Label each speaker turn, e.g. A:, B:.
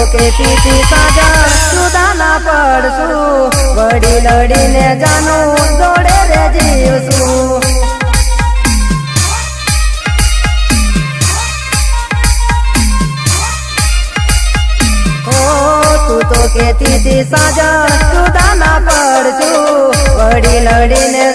A: કેતી હતી સાજા જુદા ના પડશું વડી લડીને જાનું જોડે રે જીવશું તું તો કેતી હતી સાજા જુદા ના પડશું વડી લડીને